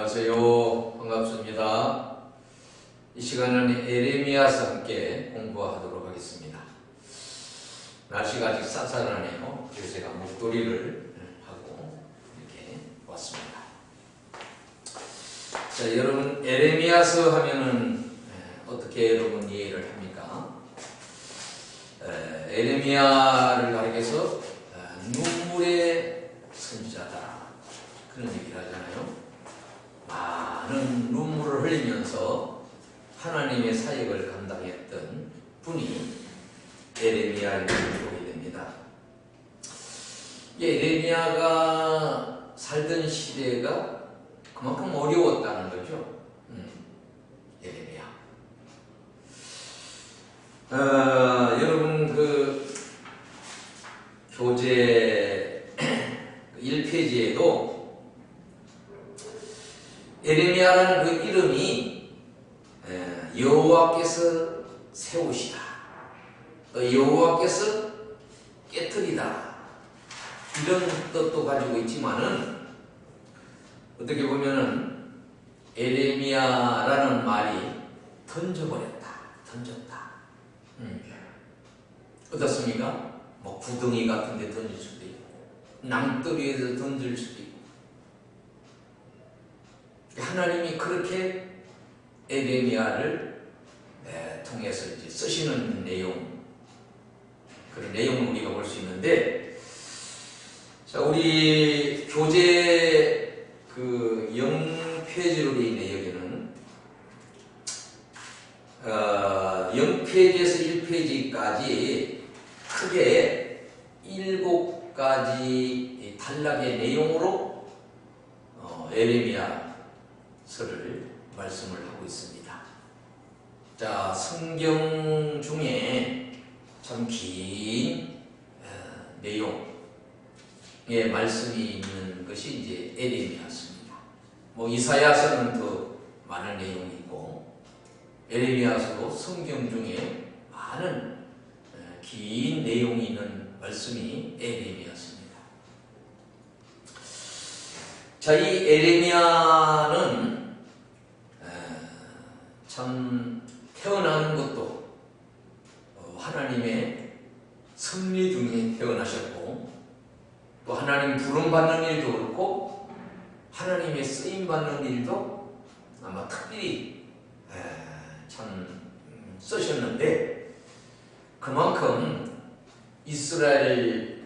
안녕하세요. 반갑습니다. 이 시간은 에레미야서 함께 공부하도록 하겠습니다. 날씨가 아직 쌀쌀하네요. 그래서 제가 목도리를 하고 이렇게 왔습니다. 자, 여러분 에레미야서 하면은 어떻게 여러분 이해를 합니까? 에레미야를 가리켜서 눈물의 선지자다, 그런 얘기를 하잖아요. 많은 눈물을 흘리면서 하나님의 사역을 감당했던 분이 에레미야를 보게 됩니다. 에레미야가 살던 시대가 그만큼 어려웠다는 거죠. 에레미야. 여러분 그 교재 1페이지에도 에레미야라는 그 이름이 여호와께서 세우시다, 여호와께서 깨뜨리다, 이런 뜻도 가지고 있지만은 어떻게 보면은 에레미야라는 말이 던져버렸다, 던졌다. 어떻습니까? 뭐 구덩이 같은 데 던질 수도 있고 낭떠러리에서 던질 수도 있고, 하나님이 그렇게 에레미야를 통해서 이제 쓰시는 내용, 그런 내용을 우리가 볼 수 있는데, 자, 우리 교재 그 0페이지로 되어 있는 여기는 0페이지에서 1페이지까지 크게 7가지 단락의 내용으로 에레미야 서를 말씀을 하고 있습니다. 자, 성경 중에 참 긴 내용의 말씀이 있는 것이 이제 에레미야서입니다. 뭐 이사야서는 더 많은 내용이 있고, 에레미야서도 성경 중에 많은 긴 내용이 있는 말씀이 에레미야서입니다. 자, 이 에레미야는 참 태어나는 것도 하나님의 섭리 중에 태어나셨고, 또 하나님 부름받는 일도 그렇고 하나님의 쓰임받는 일도 아마 특별히 참 쓰셨는데, 그만큼 이스라엘에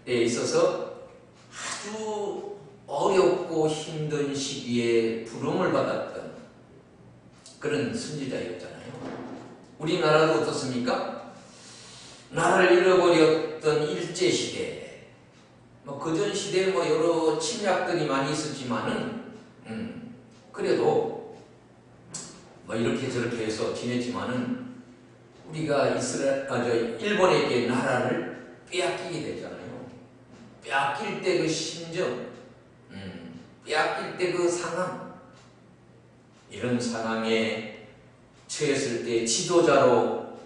있어서 아주 어렵고 힘든 시기에 부름을 받았던 그런 선지자였잖아요. 우리나라도 어떻습니까? 나라를 잃어버렸던 일제시대, 뭐 그전 시대에 뭐 여러 침략들이 많이 있었지만은 그래도 뭐 이렇게 저렇게 해서 지냈지만은 우리가 일본에게 나라를 빼앗기게 되잖아요. 빼앗길 때 그 심정, 빼앗길 때 그 상황, 이런 상황에 처했을 때 지도자로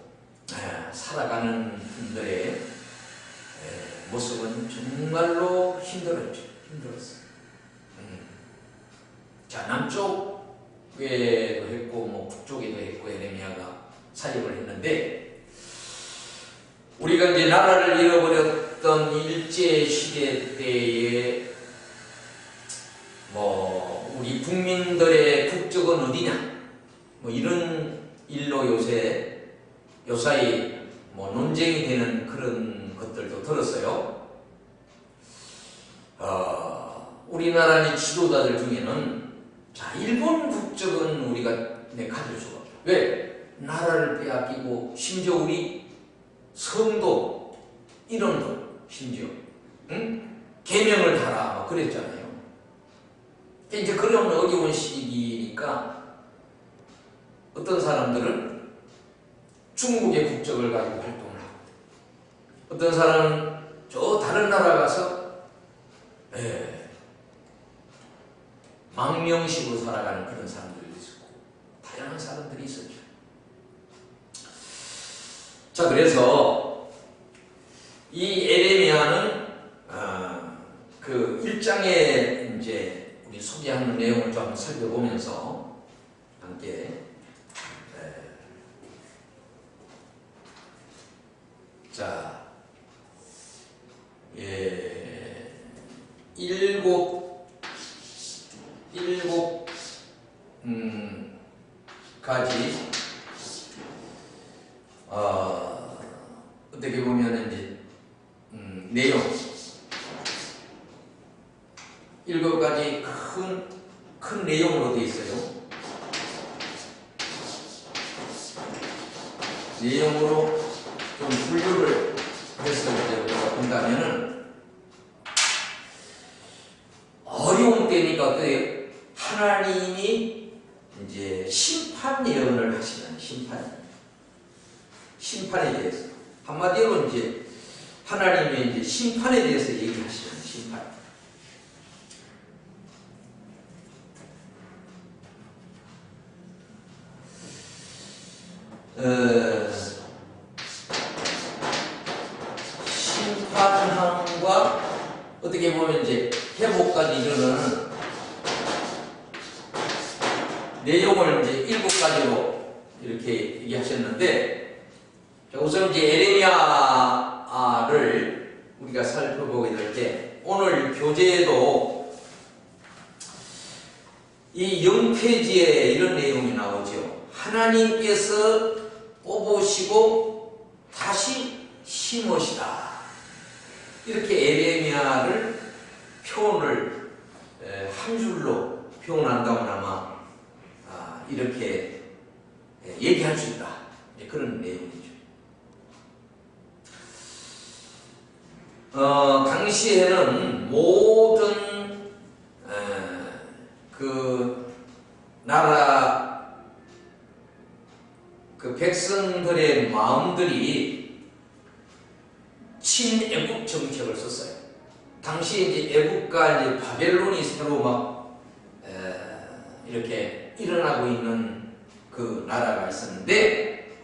살아가는 분들의 모습은 정말로 힘들었어요. 자, 남쪽에도 했고 뭐 북쪽에도 했고 에레미야가 사역을 했는데, 우리가 이제 나라를 잃어버렸던 일제 시대 때에 뭐 우리 국민들의 국적은 어디냐, 뭐 이런 일로 요사이 뭐 논쟁이 되는 그런 것들도 들었어요. 우리나라 지도자들 중에는 자, 일본 국적은 우리가 가질 수가 없다. 왜? 나라를 빼앗기고 심지어 우리 성도, 이름도 심지어 계명을 달아 막 그랬잖아요. 이제 그런 어려운 시기니까 어떤 사람들은 중국의 국적을 가지고 활동을 하고, 어떤 사람은 저 다른 나라 가서 망명식으로 살아가는 그런 사람들이 있었고, 다양한 사람들이 있었죠. 자, 그래서 이 에레미야는 그 1장에 이제 우리 소개하는 내용을 좀 살펴보면서 함께 자, 일곱 가지 어떻게 보면 이제 내용 7가지 큰 내용으로 되어 있어요. 내용으로 좀 분류를 해서 이제 우리가 본다면은 어려운 때니까 어때요? 하나님이 이제 심판 예언을 하시는 심판에 대해서 한마디로 이제 하나님의 이제 심판에 대해서 얘기하시는 심판. 심판과 어떻게 보면 이제 회복까지 이르는 내용을 이제 7가지로 이렇게 얘기하셨는데, 우선 이제 에레미야를 우리가 살펴보게 될 때 오늘 교재에도 이 0페이지에 이런 내용이 나오죠. 하나님께서 뽑으시고 다시 심으시다. 이렇게 에레미야를 표현을 한 줄로 표현한다면 아마 이렇게 얘기할 수 있다. 그런 내용이죠. 당시에는 모든 그 나라 그 백성들의 마음들이 친애국 정책을 썼어요. 당시에 이제 애국과 이제 바벨론이 새로 막 이렇게 일어나고 있는 그 나라가 있었는데,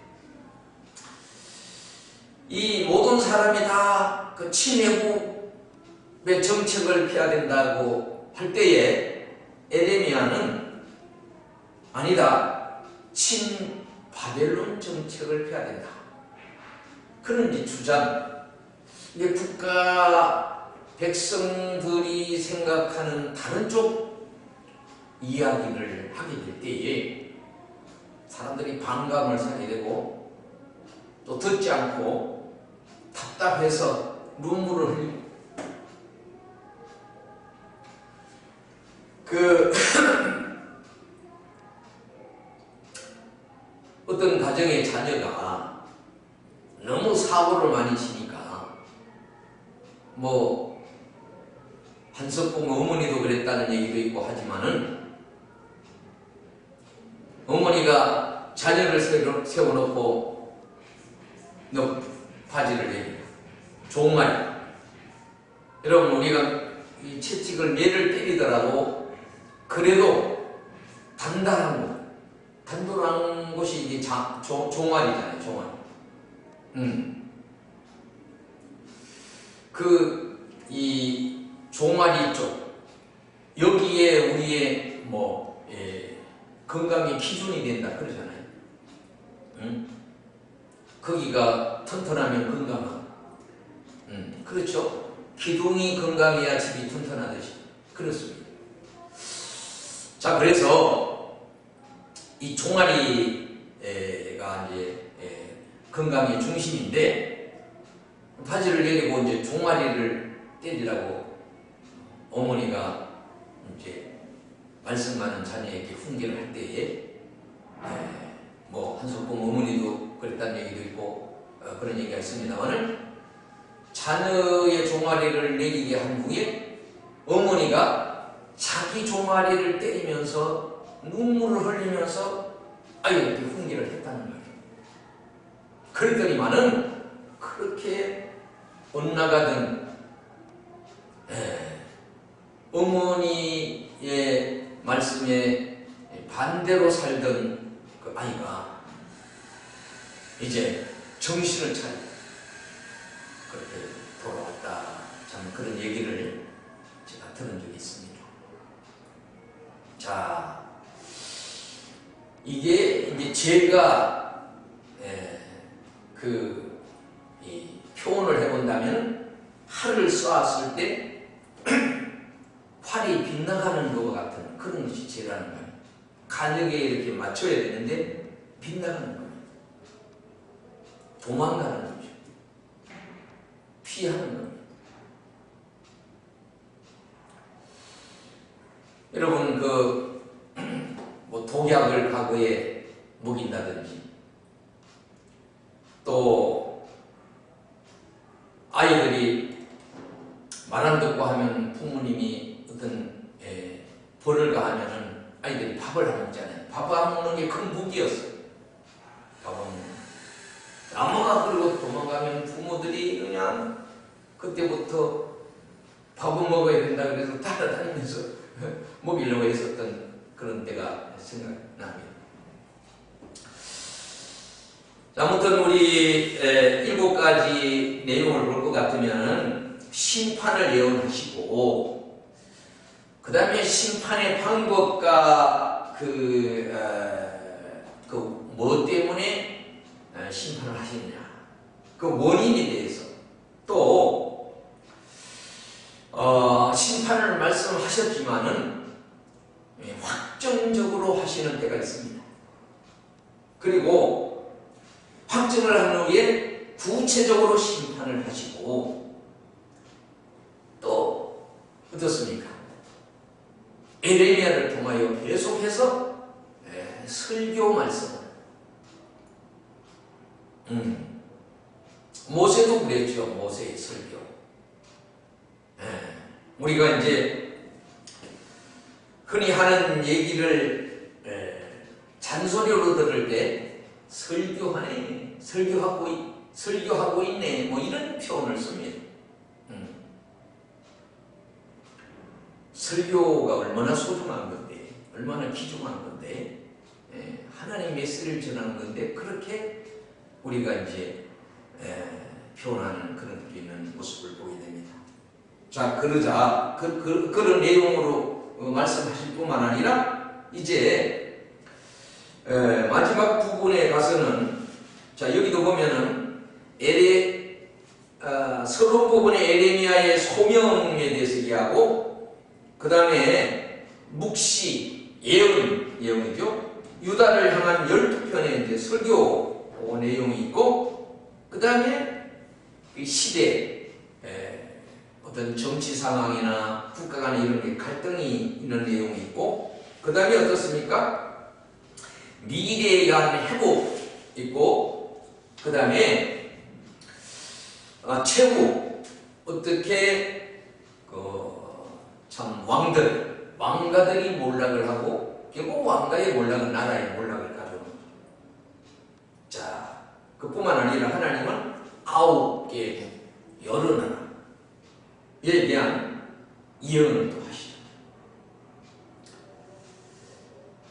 이 모든 사람이 다 그 친애국의 정책을 펴야 된다고 할 때에 에레미야는 아니다, 친 바벨론 정책을 펴야 된다. 그런 이 주장. 이게 국가 백성들이 생각하는 다른 쪽 이야기를 하게 될 때에 사람들이 반감을 사게 되고 또 듣지 않고 답답해서 눈물을 흘리고 어떤 가정의 자녀가 너무 사고를 많이 치니까 뭐 한석봉 어머니도 그랬다는 얘기도 있고 하지만은 어머니가 자녀를 세워놓고 너 바지를 내려 종아리. 여러분, 우리가 이 채찍을 매를 때리더라도 그래도 단단한 곳이 이게 종아리잖아요. 종아리. 이 종아리 쪽 여기에 우리의 건강의 기준이 된다 그러잖아요. 거기가 튼튼하면 건강하고, 그렇죠? 기둥이 건강해야 집이 튼튼하듯이 그렇습니다. 자, 그래서 이 종아리가 이제 건강의 중심인데, 바지를 내리고 이제 종아리를 때리라고 어머니가 이제 말씀하는 자녀에게 훈계를 할 때에 뭐 한석봉 어머니도 그랬다는 얘기도 있고 그런 얘기가 있습니다만은, 자녀의 종아리를 내리게 한 후에 어머니가 자기 종아리를 때리면서 눈물을 흘리면서 이렇게 훈계를 했다는 거예요. 그랬더니만은 그렇게 엇나가던 어머니의 말씀에 반대로 살던 그 아이가 이제 정신을 차리고 그렇게 돌아왔다. 참 그런 얘기를 제가 들은 적이 있습니다. 자, 이게 이제 제가 이 표현을 해본다면 활을 쏘았을 때 활이 빗나가는 것과 같은 그런 것이 제라는 거예요. 간격에 이렇게 맞춰야 되는데 빗나가는 거예요. 도망가는 거죠. 피하는 겁니다. 여러분 뭐 독약을 과거에 먹인다든지 또 아이들이 말 안 듣고 하면 부모님이 어떤 벌을 가하면은 아이들이 밥을 안 먹잖아요. 밥 안 먹는 게 큰 무기였어요. 밥은 안 먹어. 그리고 도망가면 부모들이 그냥 그때부터 밥은 먹어야 된다 그래서 따라다니면서 먹이려고 했었던 그런 때가 생각납니다. 자, 아무튼 우리 7가지 내용을 볼 것 같으면 심판을 예언하시고 그 다음에 심판의 방법과 뭐 때문에 심판을 하시느냐 그 원인에 대해서 또 심판을 말씀하셨지만은 확정적으로 하시는 때가 있습니다. 그리고 확정을 한 후에 구체적으로 심판을 하시고 또 어떻습니까? 에레미야를 통하여 계속해서 설교 말씀을 모세도 그랬죠. 모세의 설교. 우리가 이제 흔히 하는 얘기를 잔소리로 들을 때 설교하네, 설교하고 있네, 뭐 이런 표현을 씁니다. 설교가 얼마나 소중한 건데, 얼마나 귀중한 건데, 하나님의 메시지를 전하는 건데 그렇게 우리가 이제 표현하는 그런 우리는 모습을 보게 됩니다. 자, 그러자 그런 내용으로 말씀하실 뿐만 아니라 이제 마지막 부분에 가서는 자, 여기도 보면은 서론 부분의 에레미야의 소명에 대해서 얘기하고 그 다음에 묵시 예언이죠. 유다를 향한 12편의 이제 설교 내용이 있고 그 다음에 시대 어떤 정치 상황이나 국가 간의 이런 게 갈등이 있는 내용이 있고 그 다음에 어떻습니까? 미래에 대한 회복 있고 그 다음에 최후 어떻게 참 왕가들이 몰락을 하고 결국 왕가의 몰락은 나라의 몰락을 가져오는 거죠. 자, 그뿐만 아니라 하나님은 9개의 여러 나라에 대한 예언을 또 하시죠.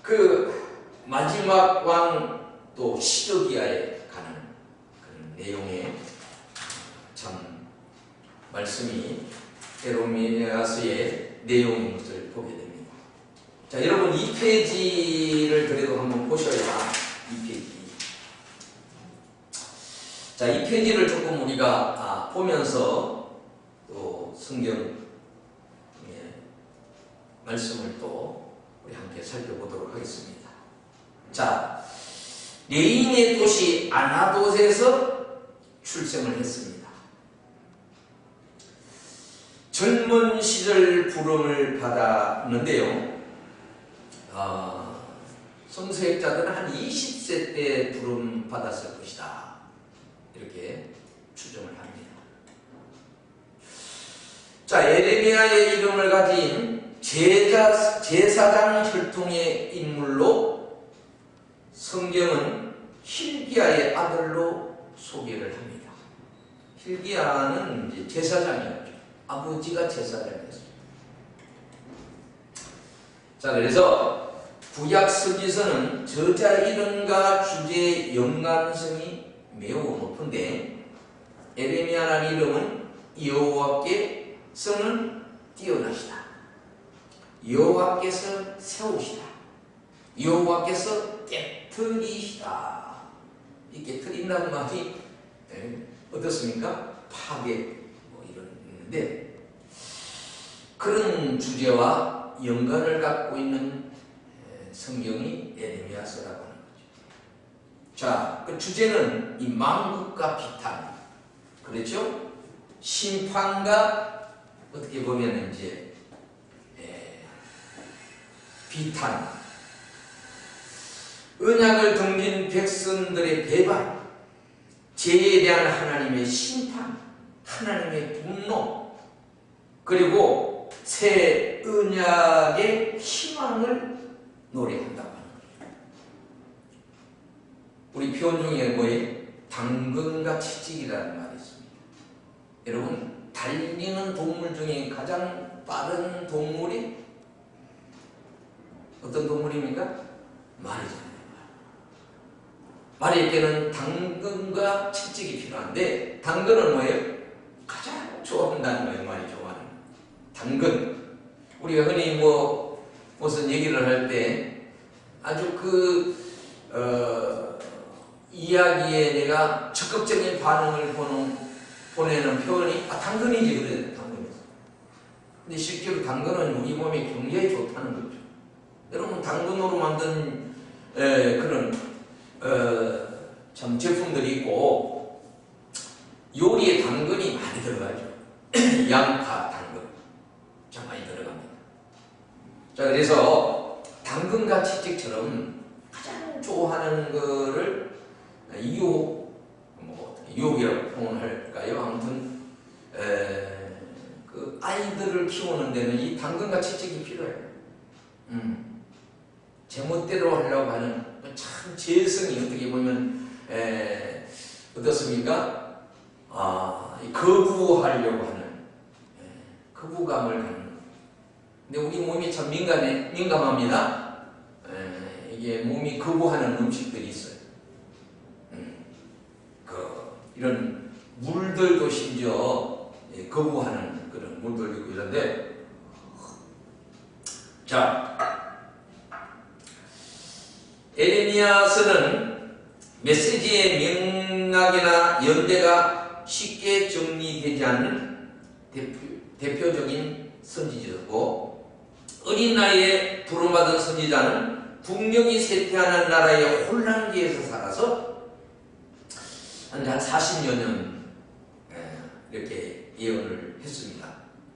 그 마지막 왕 또 시드기야에 가는 그런 내용의 참 말씀이 에레미야서의 내용인 것을 보게 됩니다. 자, 여러분 2페이지를 그래도 한번 보셔야 2페이지. 자, 2페이지를 조금 우리가 보면서 또 성경 말씀을 또 우리 함께 살펴보도록 하겠습니다. 자, 레인의 도시 아나돗에서 출생을 했습니다. 젊은 시절 부름을 받았는데요. 성서학자들은 한 20세 때 부름 받았을 것이다. 이렇게 추정을 합니다. 자, 에레미야의 이름을 가진 제사장 혈통의 인물로 성경은 hil기야의 아들로 소개를 합니다. hil기야는 이제 제사장이었죠. 아버지가 제사장이었습니다. 자, 그래서 구약 서기서는 저자 이름과 주제의 연관성이 매우 높은데 에레미야라는 이름은 여호와께서는 뛰어나시다. 여호와께서 세우시다. 여호와께서 깨트리시다. 이 깨트린다는 말이 어떻습니까? 파괴 뭐 이런 있는데 그런 주제와 연관을 갖고 있는 성경이 에레미야서라고 하는 거죠. 자, 그 주제는 이 만국과 비탄, 그렇죠? 심판과 어떻게 보면 이제 비탄, 언약을 등진 백성들의 배반, 죄에 대한 하나님의 심판, 하나님의 분노, 그리고 새 언약의 희망을 노래한다고 하는 거예요. 우리 표현 중에 뭐에 당근과 채찍이라는 말이 있습니다. 여러분, 달리는 동물 중에 가장 빠른 동물이 어떤 동물입니까? 말이잖아요. 말에게는 당근과 채찍이 필요한데, 당근은 뭐예요? 가장 좋아한다는 거예요. 말이 좋아하는 당근. 우리가 흔히 무슨 얘기를 할 때 아주 이야기에 내가 적극적인 반응을 보내는 표현이 당근이지 그래. 당근이지. 근데 실제로 당근은 우리 몸에 굉장히 좋다는 거죠. 여러분, 당근으로 만든 그런 참 제품들이 있고, 요리에 당근이 많이 들어가죠. 양파, 당근 참 많이 들어갑니다. 자, 그래서 당근과 채찍처럼 가장 좋아하는 거를 유혹이라고 표현할까요? 아무튼 그 아이들을 키우는 데는 이 당근과 채찍이 필요해요. 제멋대로 하려고 하는 참 재성이 어떻게 보면 어떻습니까? 거부하려고 하는 거부감을 갖는. 근데 우리 몸이 참 민감합니다. 이게 몸이 거부하는 음식들이 있어요. 이런 물들도 심지어 거부하는 그런 물들도 있고 이런데, 자, 에레미야서는 메시지의 맥락이나 연대가 쉽게 정리되지 않는 대표적인 선지자고, 어린 나이에 부름받은 선지자는 국력이 쇠퇴하는 나라의 혼란기에서 살아서 한 40여 년 이렇게 예언을 했습니다.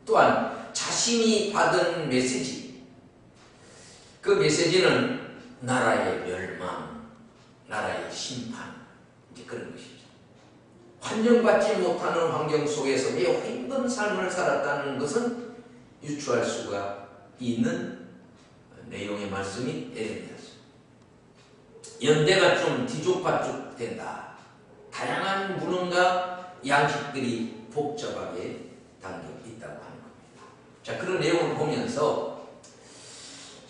또한 자신이 받은 메시지, 그 메시지는 나라의 멸망, 나라의 심판, 이제 그런 것이죠. 환영받지 못하는 환경 속에서 매우 힘든 삶을 살았다는 것은 유추할 수가 있는 내용의 말씀이 에레미야서. 연대가 좀 뒤죽박죽 된다. 다양한 문헌과 양식들이 복잡하게 담겨 있다고 하는 겁니다. 자, 그런 내용을 보면서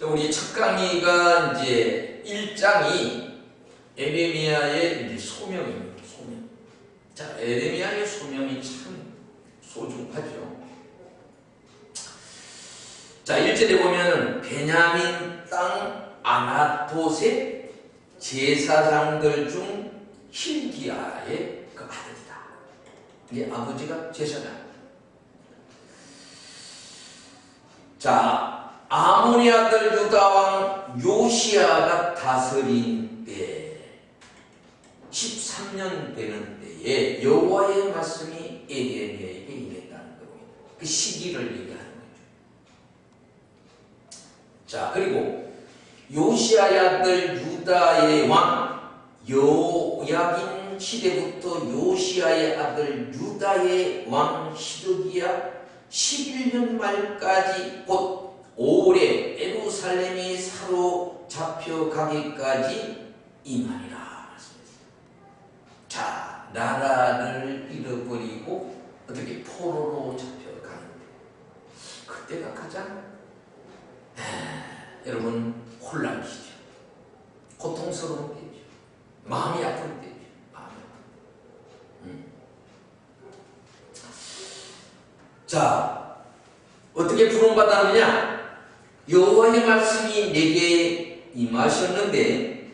우리 첫 강의가 이제 1장이 에레미야의 이제 소명입니다. 소명. 자, 에레미야의 소명이 참 소중하죠. 자, 1절에 보면은 베냐민 땅 아나토셋 제사장들 중 hil기야의 그 아들이다. 이게 아버지가 제사장. 자, 아모니 아들 유다 왕 요시야가 다스린 때 13년 되는 때에 여호와의 말씀이 에레미야에게 임했다는 겁니다. 그 시기를 얘기하는 거죠. 자, 그리고 요시야의 아들 유다의 왕 여호야긴 시대부터 요시야의 아들 유다의 왕 시드기야 11년 말까지 곧 올해 예루살렘이 사로잡혀가기까지 임하리라 말씀했습니다. 자, 나라를 잃어버리고 어떻게 포로로 잡혀가는데, 그때가 가장 여러분 혼란이시죠. 고통스러운 때죠. 마음이 아픈 때죠. 자, 어떻게 부름받았느냐? 여호와의 말씀이 내게 임하셨는데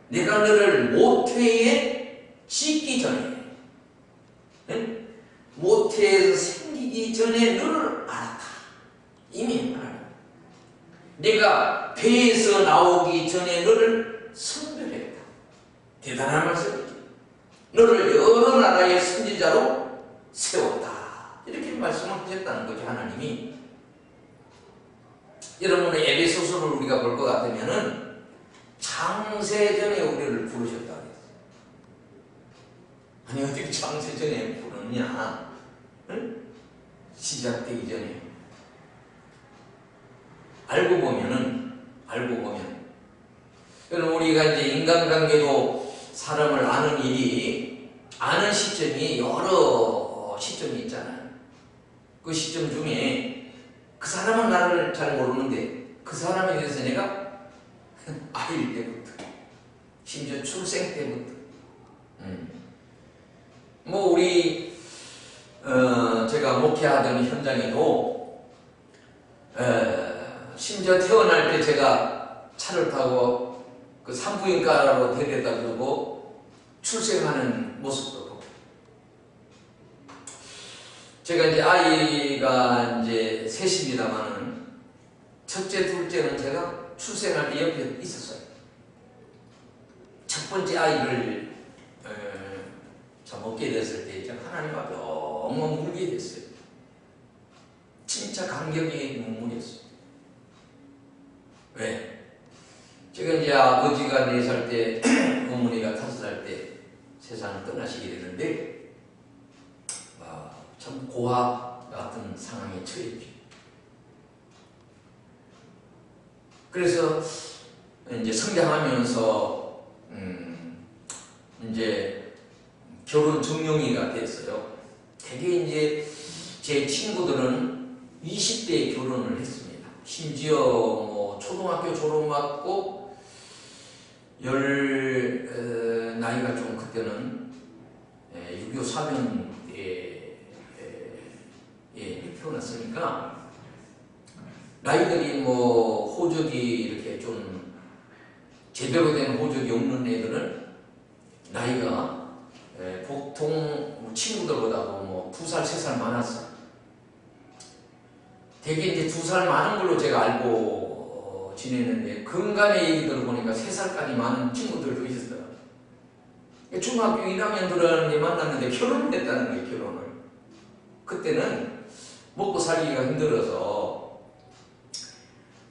내가 너를 모태에 짓기 전에, 응? 모태에서 생기기 전에 너를 알았다. 이미 하나님, 내가 배에서 나오기 전에 너를 선별했다. 대단한 말씀이죠. 너를 여러 나라의 선지자로 세웠다. 이렇게 말씀을 하셨다는 거죠, 하나님이. 여러분의 에베소서를 우리가 볼 것 같으면은 창세전에 우리를 부르셨다 그랬어요. 아니 어떻게 창세전에 부르냐? 응? 시작되기 전에. 알고 보면 여러분, 우리가 이제 인간관계도 사람을 아는 일이, 아는 시점이 여러 시점이 있잖아요. 그 시점 중에 그 사람은 나를 잘 모르는데 그 사람에 대해서 내가 아일 때부터, 심지어 출생 때부터, 뭐 우리 제가 목회하던 현장에도 심지어 태어날 때 제가 차를 타고 그 산부인과로 데려다 주고 출생하는 모습도 보고, 제가 이제 아이가 이제 셋입니다만은 첫째, 둘째는 제가 출생할 때 옆에 있었어요. 첫 번째 아이를 참 얻게 됐을 때 하나님 앞에 엉엉 울게 됐어요. 진짜 감격의 눈물이었어요. 왜? 제가 이제 아버지가 4살 때, 어머니가 5살 때 세상을 떠나시게 됐는데, 참 고아 같은 상황에 처했죠. 그래서 이제 성장하면서 이제 결혼 적령기가 됐어요. 되게 이제 제 친구들은 20대에 결혼을 했습니다. 심지어 뭐 초등학교 졸업하고 나이가 좀 그때는 6.25 사변 태어났으니까 나이들이 뭐 호적이 이렇게 좀 제대로 된 호적이 없는 애들은 나이가 보통 친구들보다도 뭐 2살, 3살 많았어요. 되게 이제 2살 많은 걸로 제가 알고 지내는데, 근간의 얘기 들어보니까 3살까지 많은 친구들도 있었어요. 중학교 1학년 들어가는데 만났는데 결혼을 했다는 거예요, 결혼을. 그때는 먹고 살기가 힘들어서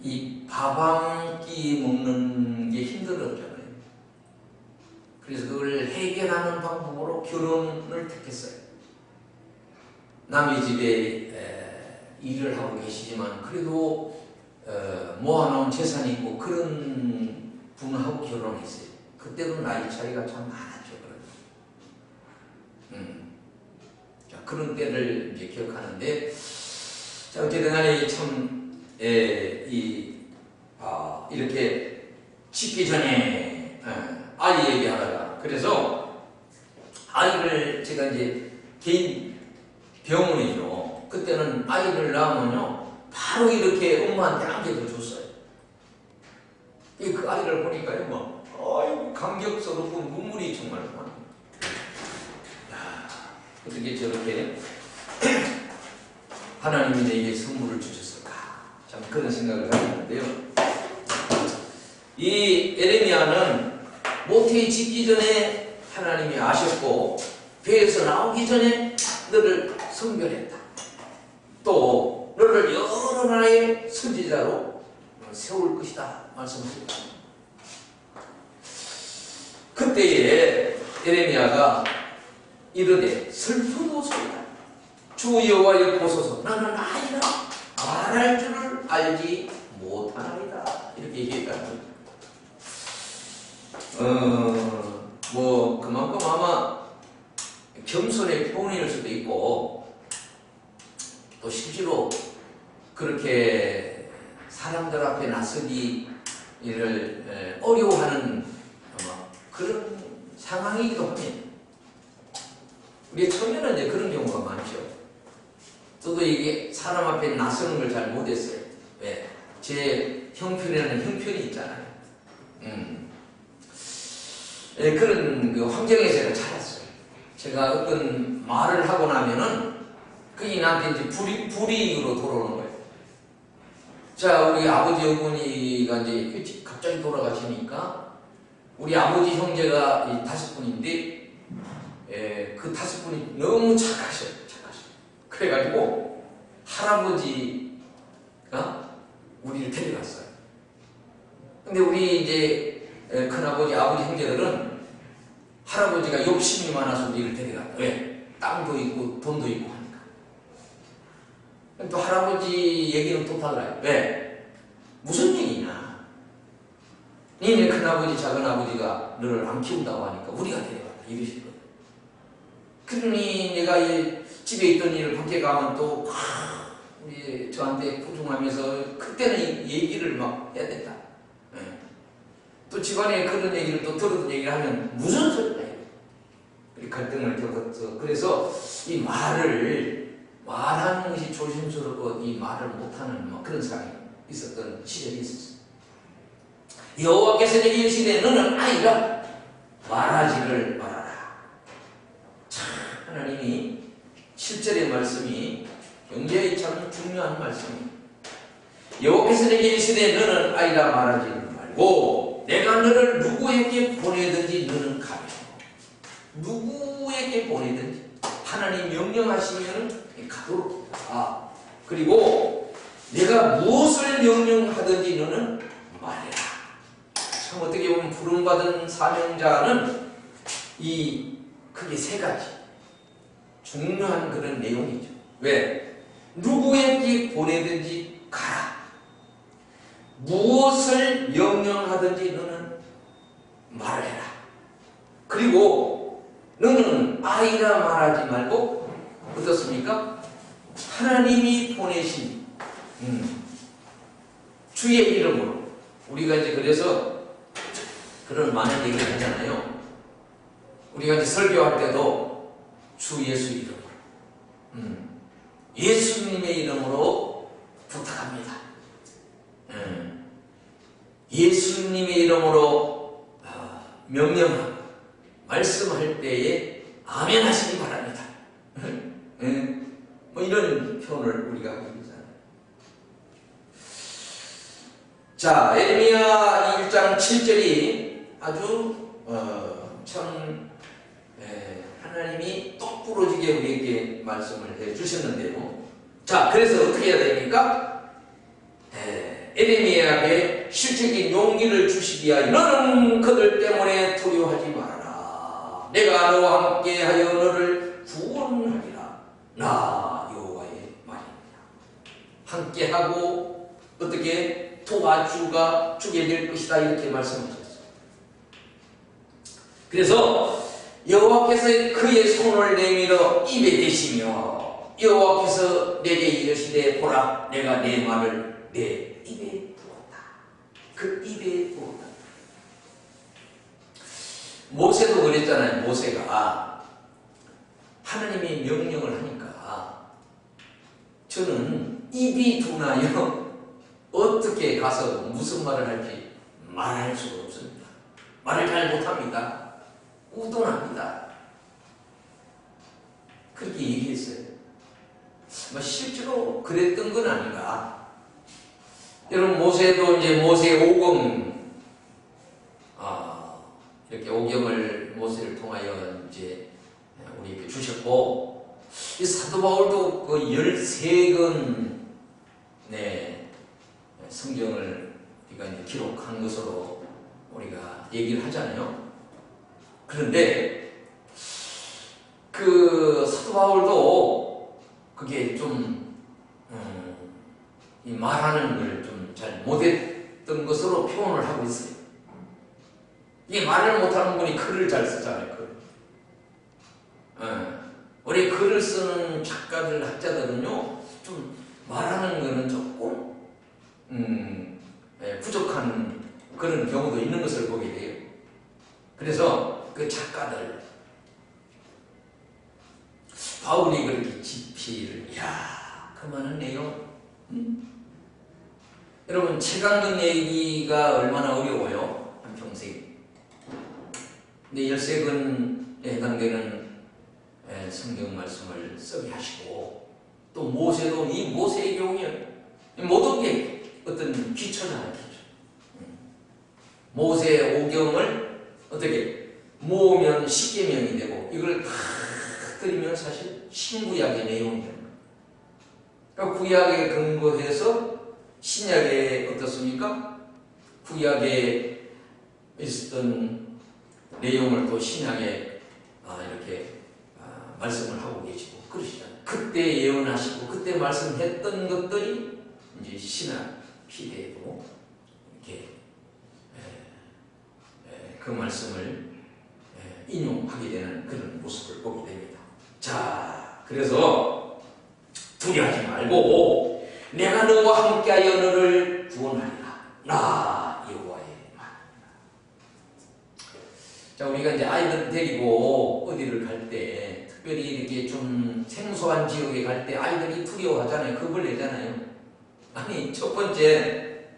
이 밥 한 끼 먹는 게 힘들었잖아요. 그래서 그걸 해결하는 방법으로 결혼을 택했어요. 남의 집에 일을 하고 계시지만 그래도 모아놓은 재산이 있고 그런 분하고 결혼했어요. 그때도 나이 차이가 참 많았죠. 자, 그런 때를 이제 기억하는데, 자, 어쨌든 간에 참 이렇게 짓기 전에 아이 얘기하다가, 그래서 아이를 제가 이제 개인 병원이죠. 그때는 아이를 낳으면요 바로 이렇게 엄마한테 안겨줬어요. 그 아이를 보니까요 뭐 아이고 감격스럽고 눈물이 정말 많아요. 어떻게 저렇게 하나님이 내게 선물을 주셨을까, 참 그런 생각을 하는데요. 이 에레미야는 모태에 짓기 전에 하나님이 아셨고 배에서 나오기 전에 너를 선별했다. 또 너를 여러 나라의 선지자로 세울 것이다 말씀하셨다. 그때에 에레미야가 이르되 슬프도소이다. 주 여호와여 보소서, 나는 아이라 말할 줄을 알지 못하나이다. 이렇게 얘기했다는 뭐 그만큼 아마 겸손의 표현일 수도 있고, 또 실제로 그렇게 사람들 앞에 나서기를 어려워하는 그런 상황이기도 합니다. 우리 처녀는 이제 그런 경우가 많죠. 저도 이게 사람 앞에 나서는 걸 잘 못했어요. 왜? 제 형편에는 형편이 있잖아요. 예, 그런 그 환경에 제가 자랐어요. 제가 어떤 말을 하고 나면은 그게 나한테 이제 불이익으로 돌아오는 거예요. 자, 우리 아버지 어머니가 이제 일찍 갑자기 돌아가시니까 우리 아버지 형제가 이 5분인데, 예, 그 5분이 너무 착하셔요. 그래가지고 할아버지가 우리를 데려갔어요. 근데 우리 이제 큰아버지, 아버지 형제들은 할아버지가 욕심이 많아서 우리를 데려갔다. 왜? 땅도 있고 돈도 있고 하니까. 또 할아버지 얘기는 또 달라요. 왜? 무슨 얘기냐? 니네 큰아버지, 작은아버지가 너를 안 키운다고 하니까 우리가 데려갔다. 이러시거든. 그러니 내가 집에 있던 일을 밖에 가면 또 우리 저한테 포중하면서 그때는 얘기를 막 해야 된다. 네. 또 집안에 그런 얘기를 또 들었던 얘기를 하면 무슨 소리야? 갈등을 겪었어. 그래서 이 말하는 것이 조심스럽고 이 말을 못하는 뭐 그런 상황이 있었던 시절이 있었어요. 여호와께서 내게 이르시되 너는 아이라 말하지를 말아라. 참, 하나님이 7절의 말씀이 굉장히 참 중요한 말씀이에요. 여호와께서 내게 이르시되 너는 아이라 말하지를 말고 내가 너를 누구에게 보내든지 너는 가며. 누구에게 보내든지 하나님 명령하시면 가도록. 그리고 내가 무엇을 명령하든지 너는 말해라. 참 어떻게 보면 부름받은 사명자는 이 크게 3가지 중요한 그런 내용이죠. 왜? 누구에게 보내든지 가라. 무엇을 명령하든지 너는 말해라. 그리고 너는 아이라 말하지 말고 어떻습니까? 하나님이 보내신 주의 이름으로. 우리가 이제 그래서 그런 많은 얘기를 하잖아요. 우리가 이제 설교할 때도 주 예수 이름으로, 예수님의 이름으로 부탁합니다. 예수님의 이름으로 명령하고 말씀할 때에 아멘 하시기 바랍니다. 뭐 이런 표현을 우리가 하고 있잖아요. 자, 에레미야 1장 7절이 아주 참 하나님이 똑부러지게 우리에게 말씀을 해주셨는데요. 자, 그래서 어떻게 해야 됩니까? 에레미야에게 실질적인 용기를 주시기 위하여 너는 그들 때문에 두려워하지 말아라. 내가 너와 함께하여 너를 구원하리라. 나 여호와의 말입니다. 함께하고 어떻게 도와주가 주게 될 것이다 이렇게 말씀하셨어요. 그래서 여호와께서 그의 손을 내밀어 입에 대시며 여호와께서 내게 이르시되 보라 내가 내 말을 내 입에 두었다. 그 입에 두었다. 모세도 그랬잖아요. 모세가 하나님이 명령을 하니까 저는 입이 둔하여 어떻게 가서 무슨 말을 할지 말할 수가 없습니다. 말을 잘 못합니다. 우둔합니다. 그렇게 얘기했어요. 실제로 그랬던 건 아닌가. 여러분 모세도 이제 모세 오경 이렇게 오경을 모세를 통하여 이제 우리에게 주셨고 이 사도 바울도 그 13권 성경을 우리가 이제 기록한 것으로 우리가 얘기를 하잖아요. 그런데 그 사도 바울도 그게 좀 이 말하는 걸 좀 잘 못했던 것으로 표현을 하고 있어요. 이 말을 못하는 분이 글을 잘 쓰잖아요. 우리 글을 쓰는 작가들, 학자들은요, 좀 말하는 거는 조금 부족한 그런 경우도 있는 것을 보게 돼요. 그래서 그 작가들, 바울이 그렇게 지필을, 그 많은 내용, 여러분 최강덕 내기가 얼마나 어려워요? 한평생. 근데 13권에 해당되는 성경 말씀을 쓰게 하시고 또 모세도 이 모세의 경우에 모든 게 어떤 기초잖아요. 기초. 모세 오경을 어떻게 모으면 십계명이 되고 이걸 다 드리면 사실 신구약의 내용이 됩니다. 그러니까 구약에 근거해서 신약에 어떻습니까? 구약에 있었던 내용을 또 신약에 이렇게 말씀을 하고 계시고 그러시잖아요. 그때 예언하시고 그때 말씀했던 것들이 이제 신약 시대에도 이렇게 그 말씀을 인용하게 되는 그런 모습을 보게 됩니다. 자, 그래서 두려워하지 말고 내가 너와 함께하여 너를 구원하리라. 나 여호와의 말이다. 자, 우리가 이제 아이들 데리고 어디를 갈 때 특별히 이렇게 좀 생소한 지역에 갈 때 아이들이 두려워하잖아요. 겁을 내잖아요. 아니, 첫 번째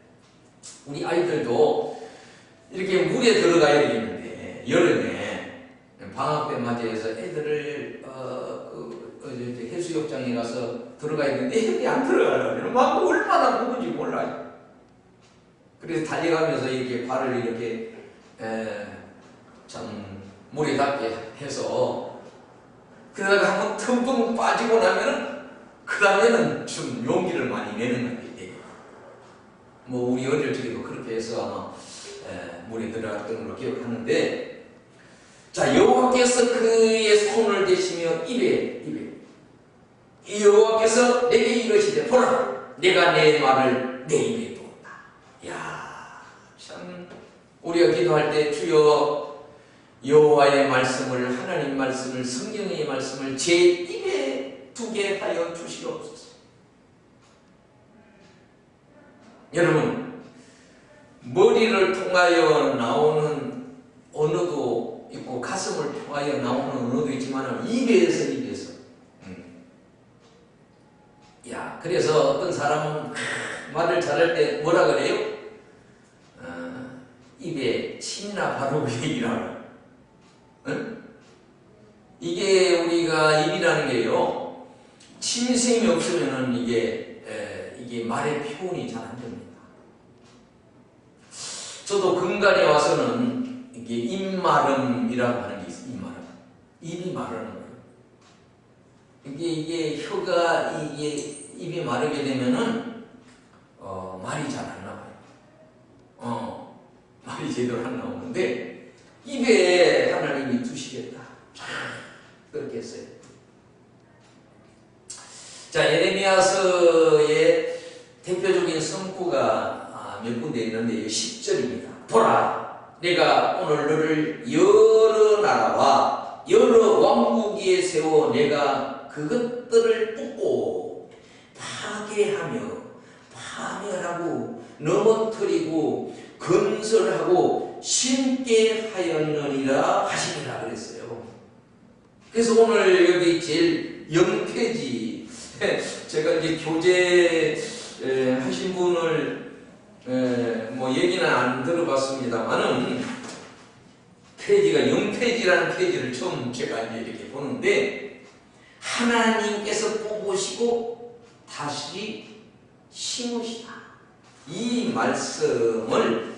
우리 아이들도 이렇게 물에 들어가야 되겠는데 여름에 방학 때 맞이해서 애들을 해수욕장에 가서 들어가야 되는데 애들이 안 들어가려고 막 얼마나 무거운지 몰라요. 그래서 달려가면서 이렇게 발을 이렇게 참 물에 닿게 해서 그러다가 한번 텅텅 빠지고 나면은 그 다음에는 좀 용기를 많이 내는 것 같아요. 뭐 우리 어릴 적에도 그렇게 해서 아마 물에 들어갔던 걸로 기억하는데, 자, 여호와께서 그의 손을 대시며 입에 여호와께서 내게 이르시되 보라 내가 내 말을 내 입에 두었다. 야, 참 우리가 기도할 때 주여 여호와의 말씀을, 하나님 말씀을, 성경의 말씀을 제 입에 두게 하여 주시옵소서. 여러분, 머리를 통하여 나오는 언어도 있고 가슴을 통하여 나오는 언어도 있지만 입에서 야, 그래서 어떤 사람은 말을 잘할 때 뭐라 그래요? 입에 침이나 바르고 얘기를 하라. 응? 이게 우리가 입이라는 게요, 침샘이 없으면은 이게 말의 표현이 잘 안 됩니다. 저도 근간에 와서는 이게 입마름이라고 하는 게 있어요. 입마름. 입이 마르는 거예요. 이게 혀가 입이 마르게 되면은 말이 잘 안 나와요. 말이 제대로 안 나오는데 입에 하나님이 두시겠다. 그렇게 했어요. 자, 예레미야서의 대표적인 성구가 몇 군데 있는데 10절입니다. 보라, 내가 오늘 너를 여러 나라와 여러 왕국 위에 세워 내가 그것들을 뽑고 파멸하고 넘어뜨리고 건설하고 심게 하였느니라 하시니라 그랬어요. 그래서 오늘 여기 제일 0페이지 제가 이제 교재 하신 분을 뭐 얘기는 안 들어봤습니다만은 페이지가 0페이지라는 페이지를 처음 제가 이제 이렇게 보는데, 하나님께서 뽑으시고 다시 심으시다. 이 말씀을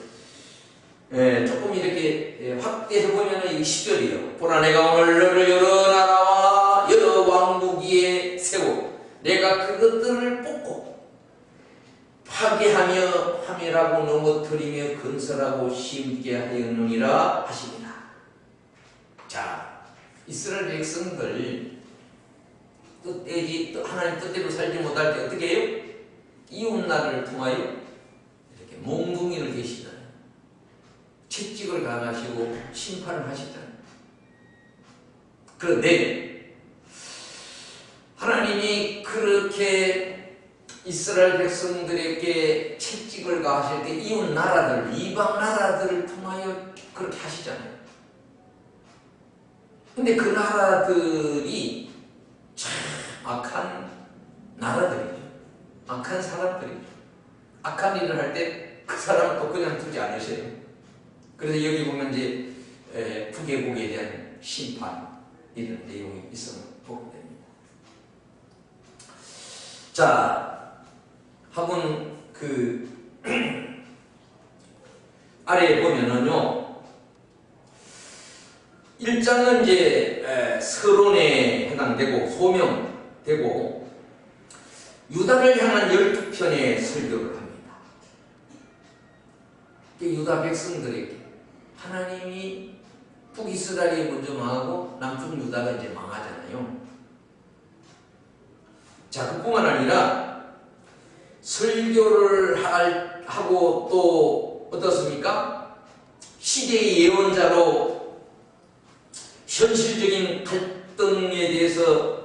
조금 이렇게 확대해 보면 이 10절이요. 보라, 내가 오늘 너를 여러 나라와 여러 왕국 위에 세워 내가 그것들을 뽑고 파괴하며 파멸하고 넘어뜨리며 건설하고 심게 하였느니라 하시니라. 자, 이스라엘 백성들 하나님 뜻대로 살지 못할 때 어떻게 해요? 이웃나라를 통하여 이렇게 몽둥이를 대시잖아요. 채찍을 강하시고 심판을 하시잖아요. 그런데 하나님이 그렇게 이스라엘 백성들에게 채찍을 가하실 때 이웃 나라들, 이방 나라들을 통하여 그렇게 하시잖아요. 근데 그 나라들이 참 악한 나라들이죠. 악한 사람들이죠. 악한 일을 할 때 그 사람은 또 그냥 두지 않으세요. 그래서 여기 보면 이제 북애국에 대한 심판 이런 내용이 있음을 보게 됩니다. 자, 한번 그 아래에 보면은요, 1장은 이제 서론에 해당되고 소명되고 유다를 향한 12편의 설교를 합니다. 유다 백성들에게 하나님이 북이스라엘이 먼저 망하고 남쪽 유다가 이제 망하잖아요. 자, 그뿐만 아니라 설교를 하고 또 어떻습니까? 시대의 예언자로 현실적인 갈등에 대해서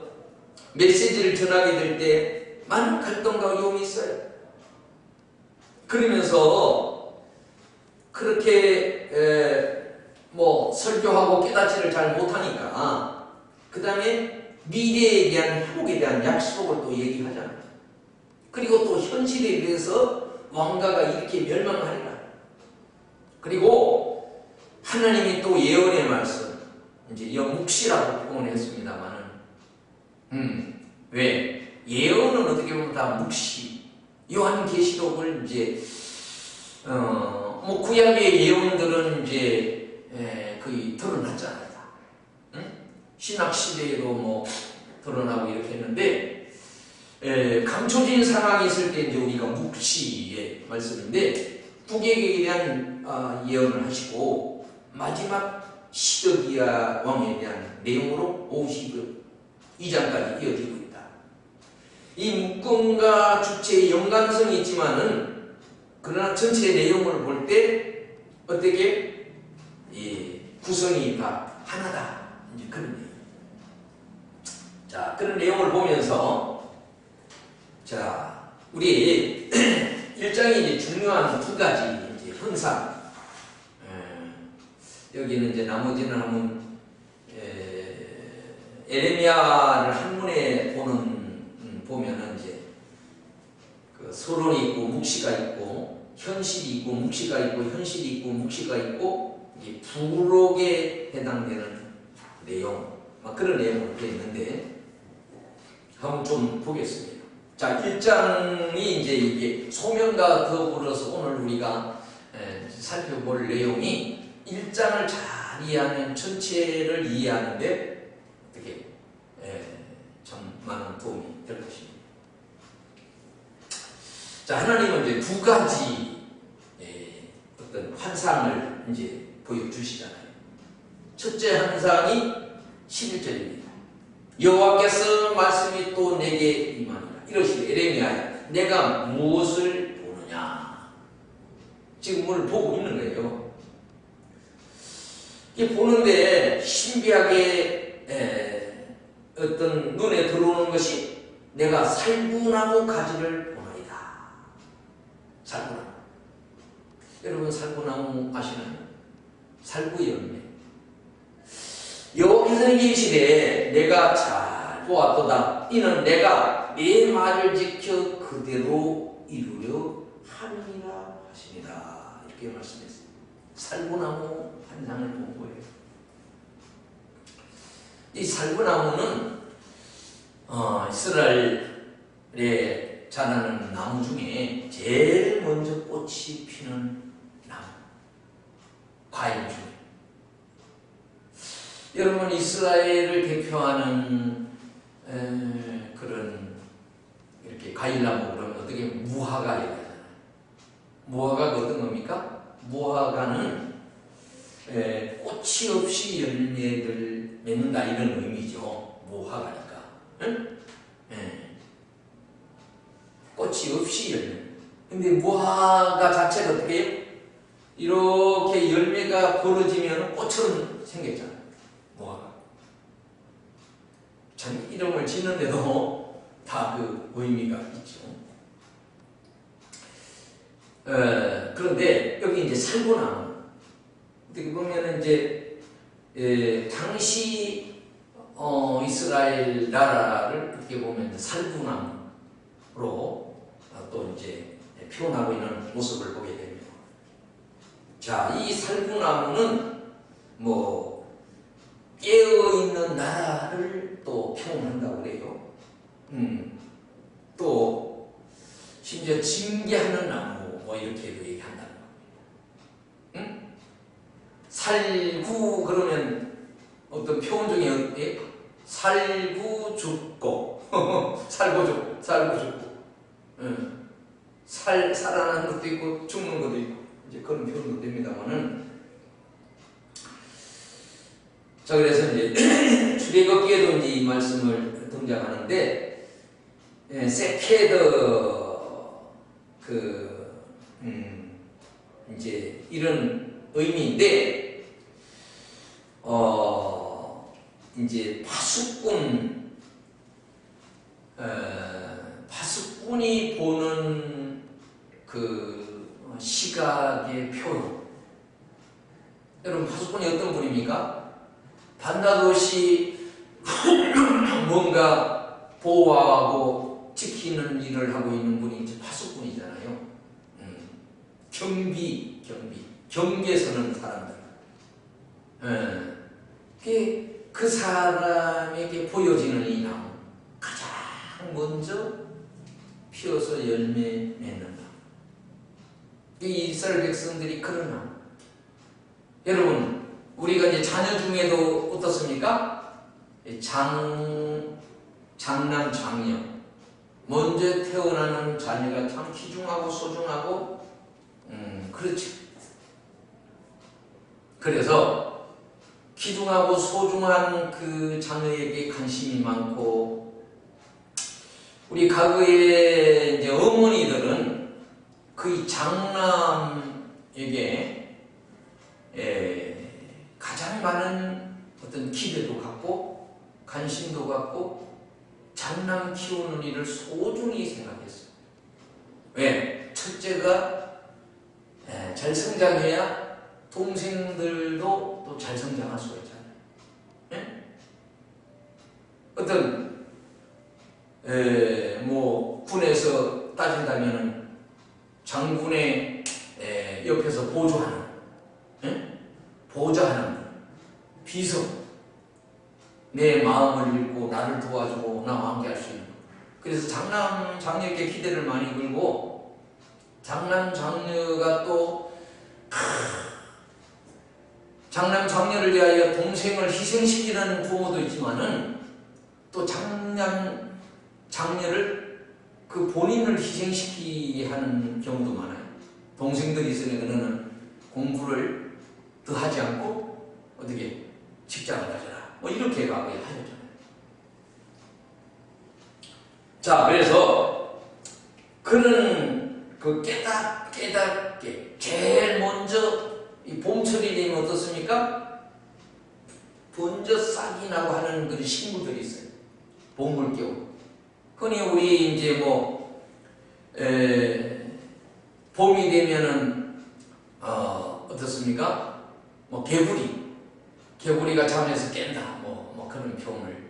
메시지를 전하게 될 때 많은 갈등과 어려움이 있어요. 그러면서 그렇게 뭐 설교하고 깨닫지를 잘 못하니까 그 다음에 미래에 대한 회복에 대한 약속을 또 얘기하잖아요. 그리고 또 현실에 대해서 왕가가 이렇게 멸망하리라. 그리고 하나님이 또 예언의 말씀, 이제 묵시라고 표현을 했습니다만은, 왜? 예언은 어떻게 보면 다 묵시. 요한계시록을 이제, 뭐 구약의 예언들은 이제, 거의 드러났잖아요. 신학시대에도 뭐 드러나고 이렇게 했는데, 감춰진 상황이 있을 때 이제 우리가 묵시의 말씀인데, 북에게 대한 예언을 하시고, 마지막 시드기야 왕에 대한 내용으로 52장까지 이어지고 있다. 이 묶음과 주체의 연관성이 있지만은, 그러나 전체 내용을 볼 때, 어떻게, 구성이 다 하나다. 이제 그런 내용. 자, 그런 내용을 보면서, 자, 우리 1장에 이제 중요한 두 가지 이제 현상. 여기는 이제 나머지는 한번 에레미야를 한문에 보면은 이제 그 서론이 있고 묵시가 있고 현실이 있고 묵시가 있고 현실이 있고 묵시가 있고 이제 부록에 해당되는 내용, 막 그런 내용으로 되어 있는데 한번 좀 보겠습니다. 자, 1장이 이제 이게 소명과 더불어서 오늘 우리가 살펴볼 내용이 1장을 잘 이해하면 전체를 이해하는데 어떻게 참 많은 도움이 될 것입니다. 자, 하나님은 이제 두 가지 어떤 환상을 이제 보여주시잖아요. 첫째 환상이 11절입니다. 여호와께서 말씀이 또 내게 임하니라. 이러시되 에레미야야, 내가 무엇을 보느냐. 지금 뭘 보고 있는 거예요. 이 보는데 신비하게 어떤 눈에 들어오는 것이 내가 살구나무 가지를 보나이다. 살구나무. 여러분 살구나무 아시나요? 살구 열매. 여호와께서 계시되 내가 잘 보았도다. 이는 내가 내 말을 지켜 그대로 이루려 함이라 하시니라. 이렇게 말씀했어요. 살구나무 환상을 본 거예요. 이 살구나무는 이스라엘에 자라는 나무 중에 제일 먼저 꽃이 피는 나무, 과일 중에. 여러분 이스라엘을 대표하는 그런 이렇게 과일나무 그러면 어떻게 무화과 얘기하잖아요. 무화과가 어떤 겁니까? 무화과는 꽃이 없이 열매를 맺는다 이런 의미죠. 무화과니까. 응? 꽃이 없이 열매. 근데 무화과 자체가 어떻게 해요? 이렇게 열매가 벌어지면 꽃처럼 생겼잖아요. 무화과. 참 이름을 짓는데도 다 그 의미가 있죠. 그런데 여기 이제 살구나무. 어떻게 보면 이제 당시 이스라엘 나라를 어떻게 보면 살구나무로 또 이제 피어나고 있는 모습을 보게 됩니다. 자, 이 살구나무는 뭐 깨어있는 나라를 또 표현한다고 그래요. 또 심지어 징계하는 나무 뭐 이렇게도 얘기한다는 겁니다. 살구 그러면 어떤 표현 중에 어때? 살구 죽고 살고 죽고 살아나는 것도 있고 죽는 것도 있고 이제 그런 표현도 됩니다만은, 자 그래서 이제 출애굽기에도 이제 이 말씀을 등장하는데, 세케드 이제 이런 의미인데, 이제 파수꾼이 보는 그 시각의 표현. 여러분, 파수꾼이 어떤 분입니까? 밤낮없이 뭔가 보호하고 지키는 일을 하고 있는 분이 이제 파수꾼이잖아요. 경계에 서는 사람들. 그 사람에게 보여지는 이 나무, 가장 먼저 피어서 열매 맺는 나무. 이 이스라엘 백성들이 그런 나무. 여러분, 우리가 이제 자녀 중에도 어떻습니까? 장남, 장녀. 먼저 태어나는 자녀가 참 귀중하고 소중하고, 그렇죠. 그래서 귀중하고 소중한 그 자녀에게 관심이 많고, 우리 과거에 이제 어머니들은 그 장남에게 가장 많은 어떤 기대도 갖고 관심도 갖고 장남 키우는 일을 소중히 생각했어요. 왜? 첫째가 잘 성장해야 동생들도 또 잘 성장할 수가 있잖아요. 네? 어떤 뭐 군에서 따진다면은 장군의 옆에서 보조하는, 보좌하는 비서, 내 마음을 읽고 나를 도와주고 나 왕래할 수 있는. 그래서 장남 장녀에게 기대를 많이 걸고, 장남 장녀가 또 장남 장녀를 위하여 동생을 희생시키는 부모도 있지만은, 또 장남 장녀를 그 본인을 희생시키게 하는 경우도 많아요. 동생들이 있으니까 너는 공부를 더 하지 않고 어떻게 직장을 가져라, 뭐 이렇게 가고 하셨잖아요. 자, 그래서 그는 그 깨닫게 제일 먼저 이 봄철이 되면 어떻습니까? 먼저 싹이 나고 하는 그런 식물들이 있어요. 봄을 깨우고. 흔히 우리 이제 뭐 봄이 되면은 어떻습니까? 뭐 개구리가 잠에서 깬다, 뭐 그런 표현을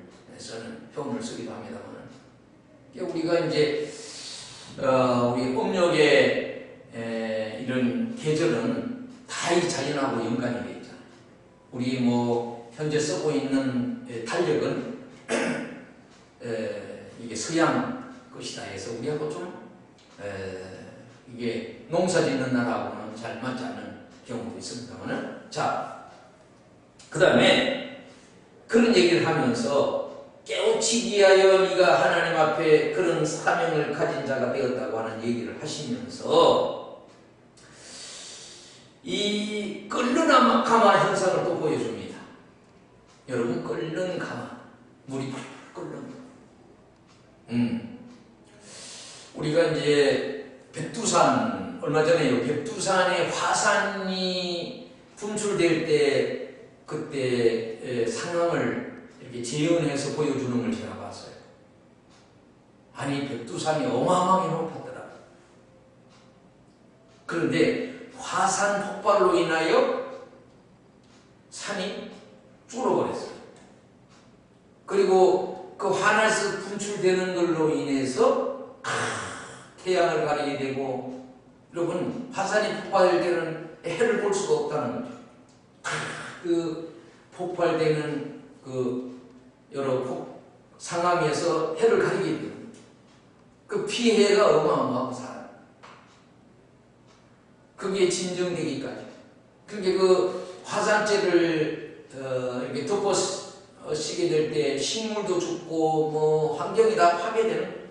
쓰기도 합니다만, 우리가 이제 우리 음력의 이런 계절은 다 이 자연하고 연관이 되어 있잖아요. 우리 뭐 현재 쓰고 있는 달력은 이게 서양 것이다 해서 우리하고 좀 이게 농사 짓는 나라하고는 잘 맞지 않는 경우도 있습니다만은, 자, 그 다음에 그런 얘기를 하면서 깨우치기 위하여 네가 하나님 앞에 그런 사명을 가진 자가 되었다고 하는 얘기를 하시면서 이 끓는 가마 현상을 또 보여줍니다. 여러분, 끓는 가마, 물이 끓는 우리가 이제 백두산, 얼마 전에 백두산에 화산이 분출될 때 그때 상황을 이렇게 재현해서 보여주는 걸 제가 봤어요. 아니, 백두산이 어마어마하게 높았더라. 그런데 화산 폭발로 인하여 산이 줄어버렸어요. 그리고 그 화산에서 분출되는 걸로 인해서 태양을 가리게 되고 여러분, 화산이 폭발할 때는 해를 볼 수가 없다는 거죠. 그 폭발되는 그 여러 상황에서 해를 가리게 됩니다. 그 피해가 어마어마하고 살아요. 그게 진정되기까지. 그게 그 화산재를 이렇게 덮어 쓰게 될 때 식물도 죽고 뭐 환경이 다 파괴되는,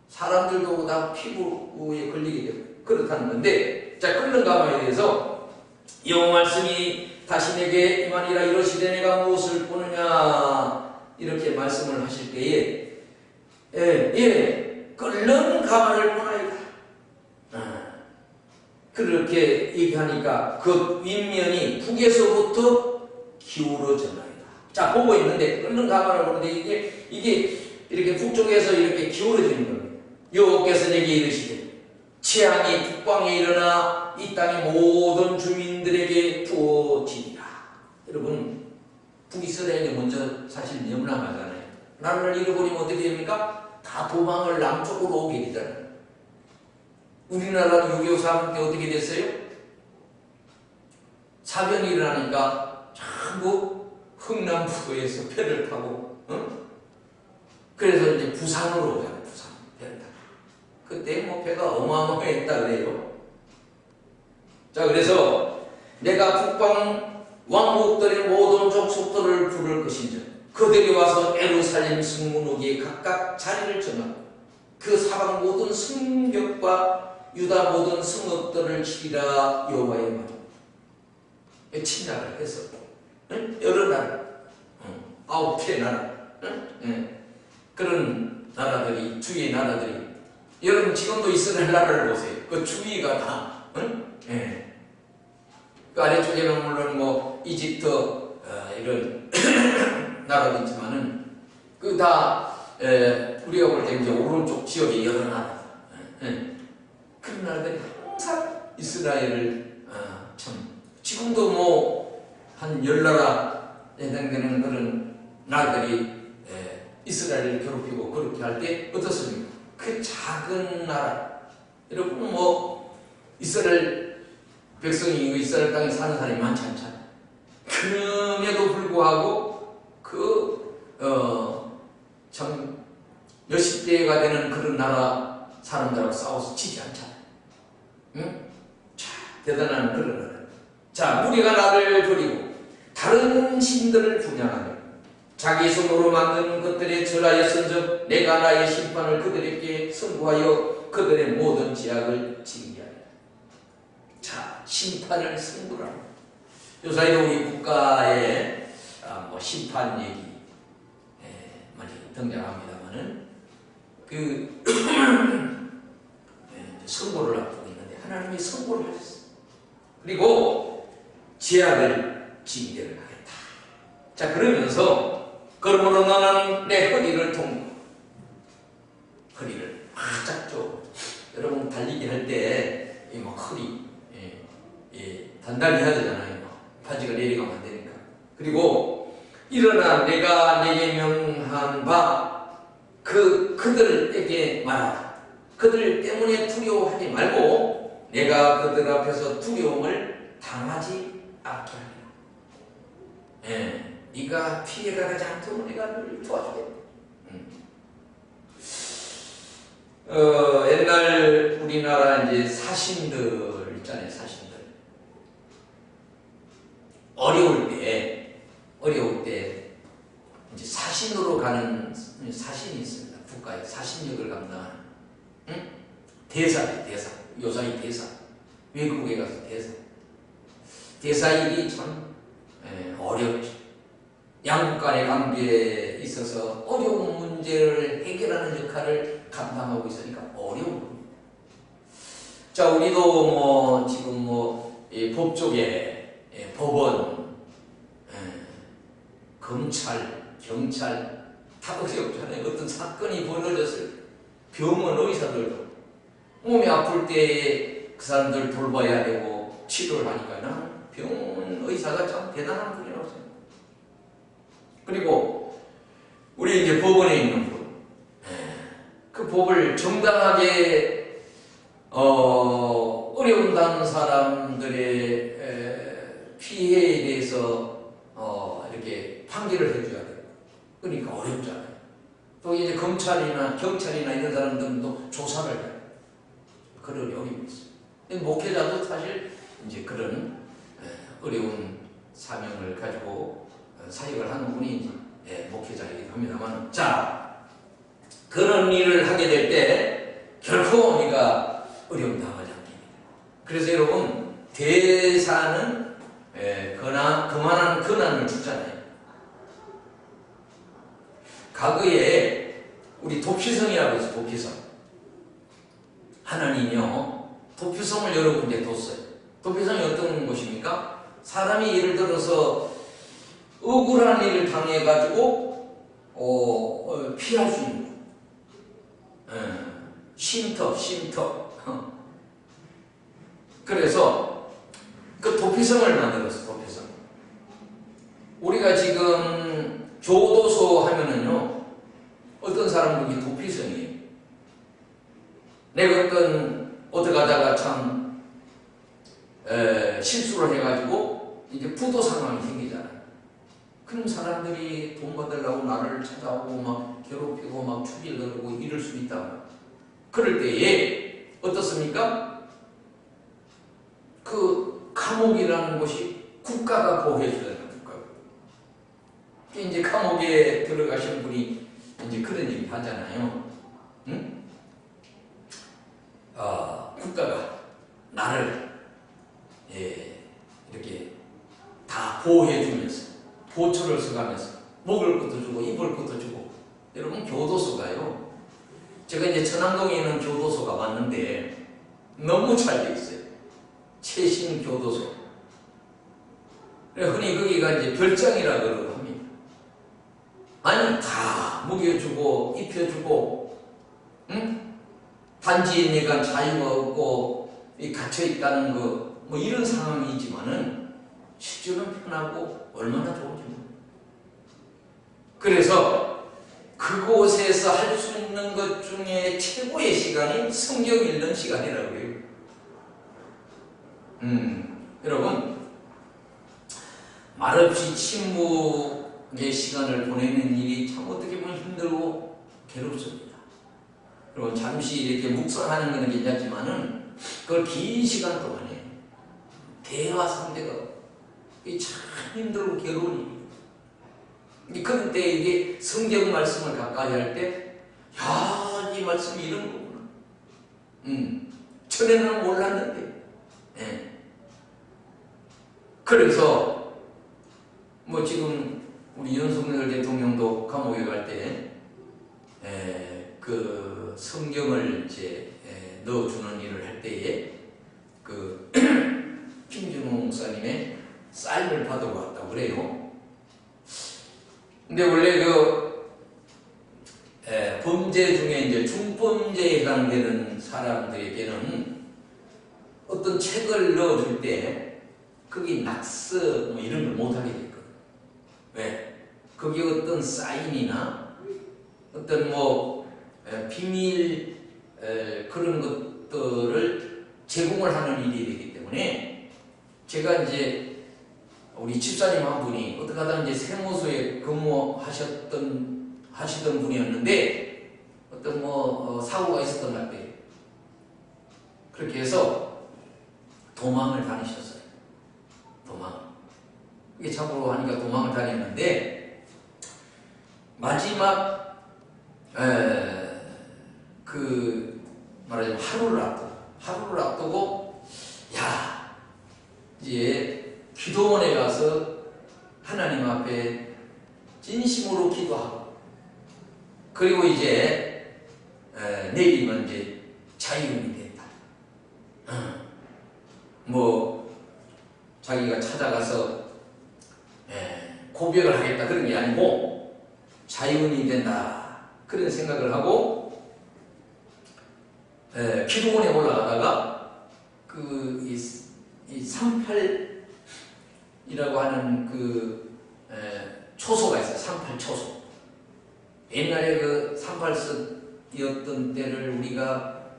사람들도 다 피부에 걸리게 되고 그렇다는 건데, 자, 끓는 가마에 대해서 이 말씀이 다시 내게 임하니라 이러시되 내가 무엇을 보느냐 이렇게 말씀을 하실 때에 끓는 가마를 보나이다. 그렇게 얘기하니까 그 윗면이 북에서부터 기울어졌나이다. 자, 보고 있는데 끓는 가마를 보는데 이게 이렇게 북쪽에서 이렇게 기울어지는 겁니다. 여호와께서 내게 이르시되 재앙이 북방에 일어나 이 땅의 모든 주민들에게 부어지리라. 여러분, 북이스라엘이 먼저 사실 염라하잖아요. 나라를 잃어버리면 어떻게 됩니까? 다 도망을 남쪽으로 오게 되잖아요. 우리나라도 6.25 사건 때 어떻게 됐어요? 사변이 일어나니까 전부 흥남북도에서 배를 타고, 그래서 이제 부산으로 오잖아요. 부산 배를 타고. 그때 뭐 배가 어마어마했다 그래요. 자, 그래서 내가 북방 왕국들의 모든 족속들을 부를 것인즉 그들이 와서 예루살렘 성문으로 각각 자리를 정하고 그 사방 모든 성벽과 유다 모든 성읍들을 치리라. 여호와의 말. 친나라 해서 여러 나라, 9개 나라, 그런 나라들이, 주위의 나라들이, 여러분 지금도 이스라엘 나라를 보세요. 그 주위가 다, 그 아래쪽에는 물론 뭐 이집트 이런 나라도 있지만은 그 다 우리가 볼 때 이제 오른쪽 지역의 여러 나라, 그런 나라들이 항상 이스라엘을 참 지금도 뭐 한 10나라 해당되는 그런 나라들이 이스라엘을 괴롭히고 그렇게 할 때 어떻습니까? 그 작은 나라, 여러분 뭐 이스라엘 백성이 이스라엘 땅에 사는 사람이 많지 않잖아요. 그럼에도 불구하고 참 몇십 대가 되는 그런 나라 사람들하고 싸워서 지지 않잖아요. 응? 자, 대단한 그런 나라. 자, 무리가 나를 버리고 다른 신들을 분양하며 자기 손으로 만든 것들에 절하였은즉 내가 나의 심판을 그들에게 선고하여 그들의 모든 죄악을 징계하리라. 자, 심판을 선고하라. 요사이도 우리 국가의 뭐 심판 얘기 많이 등장합니다만은 그 선고를 앞두고 있는데 하나님이 선고를 하셨어요. 그리고 죄악을 징계를 하겠다. 자, 그러면서 그러므로 너는 내 허리를 통로, 허리를 바짝 줘. 여러분 달리기 할 때 이 막 허리 단단히 해야 되잖아요. 바지가 내려가면 안 되니까. 그리고 일어나 내가 내게 명한 바 그들에게 말하라. 그들 때문에 두려워하지 말고 내가 그들 앞에서 두려움을 당하지 않게 하리라. 네가 피해가 가지 않도록 내가 너를 도와주겠다. 옛날 우리나라 이제 사신들 있잖아요. 사신들. 어려울 때 이제 사신으로 가는 사신이 있습니다. 국가에 사신역을 감당하는 대사예요. 대사. 요사이 대사. 외국에 가서 대사 일이 참 어렵죠. 양국 간의 관계에 있어서 어려운 문제를 해결하는 역할을 감당하고 있으니까 어려운 겁니다. 자, 우리도 뭐 지금 뭐 법 쪽에 법원, 검찰, 경찰 다 어렵잖아요. 어떤 사건이 벌어졌을 때 병원 의사들도 몸이 아플 때 그 사람들 돌봐야 되고 치료를 하니까 병원 의사가 참 대단한 분이라고 생각합니다. 그리고 우리 이제 법원에 있는 분, 그 법을 정당하게 어려움 당하는 사람들의 피해에 대해서 이렇게 판결을 해줘야 돼요. 그러니까 어렵잖아요. 또 이제 검찰이나 경찰이나 이런 사람들도 조사를 해요. 그런 어려움이 있어요. 목회자도 사실 이제 그런 어려운 사명을 가지고 사역을 하는 분이 이제 목회자이기도 합니다만, 자, 그런 일을 하게 될 때 결코 우리가 어려움 당하지 않습니다. 그래서 여러분, 대사는 그만한 권한을 주잖아요. 과거에 우리 도피성이라고 해서 도피성, 하나님이요 도피성을 여러 군데 뒀어요. 도피성이 어떤 곳입니까? 사람이 예를 들어서 억울한 일을 당해가지고 피할 수 있는 쉼터. 그래서 그 도피성을 만들었어. 도피성. 우리가 지금 교도소 하면은요, 어떤 사람들이 도피성이에요. 내가 어디 가다가 참 실수를 해가지고 이제 부도 상황이 생기잖아요. 그럼 사람들이 돈 받으려고 나를 찾아오고 막 괴롭히고 막 추질 거리고 이럴 수 있다. 그럴 때에 어떻습니까? 그 감옥이라는 곳이 국가가 보호해줘야 돼요. 국가가. 이제 감옥에 들어가신 분이 이제 그런 얘기 하잖아요. 응? 국가가 나를 이렇게 다 보호해주면서 보초를 써가면서 먹을 것도 주고 입을 것도 주고. 여러분, 교도소가요, 제가 이제 천안동에 있는 교도소가 왔는데 너무 잘 돼 있어요. 최신 교도소. 흔히 거기가 이제 별장이라 그러고 합니다. 아니, 다 먹여주고 입혀주고, 응? 단지 내가 자유가 없고 갇혀 있다는 거 뭐 이런 상황이지만은 실제로는 편하고 얼마나 좋은지. 그래서 그곳에서 할 수 있는 것 중에 최고의 시간이 성경 읽는 시간이라고 해요. 여러분, 말없이 침묵의 시간을 보내는 일이 참 어떻게 보면 힘들고 괴롭습니다. 그리고 잠시 이렇게 묵상하는 것은 괜찮지만은 그걸 긴 시간 동안에 대화 상대가 참 힘들고 괴로운 일이에요. 그럴 때 이게 성경 말씀을 가까이 할 때, 야, 이 말씀이 이런 거구나. 전에는 몰랐는데. 그래서 뭐 지금 우리 윤석열 대통령도 감옥에 갈 때 그 성경을 이제 넣어주는 일을 할 때에 그 김준호 목사님의 사인을 받으러 왔다고 그래요. 근데 원래 범죄 중에 이제 중범죄에 해당되는 사람들에게는 어떤 책을 넣어줄 때 거기 낙서 뭐 이런 걸 못하게 됐거든. 왜? 거기 어떤 사인이나 어떤 뭐 비밀 그런 것들을 제공을 하는 일이 되기 때문에, 제가 이제 우리 집사님 한 분이 어떻게 하다 이제 세무서에 근무하시던 분이었는데 어떤 뭐 사고가 있었던 것 같아요. 그렇게 해서 도망을 다니셨어요. 도망. 이게 참고로 하니까 도망을 다녔는데, 마지막 말하자면 하루를 앞두고 야, 이제 기도원에 가서 하나님 앞에 진심으로 기도하고, 그리고 이제 내일이면 이제 자유인이 된다. 뭐 자기가 찾아가서 고백을 하겠다 그런 게 아니고 자유인이 된다 그런 생각을 하고 기도원에 올라가다가 이 38이라고 하는 초소가 있어요. 38초소. 옛날에 38석이었던 때를 우리가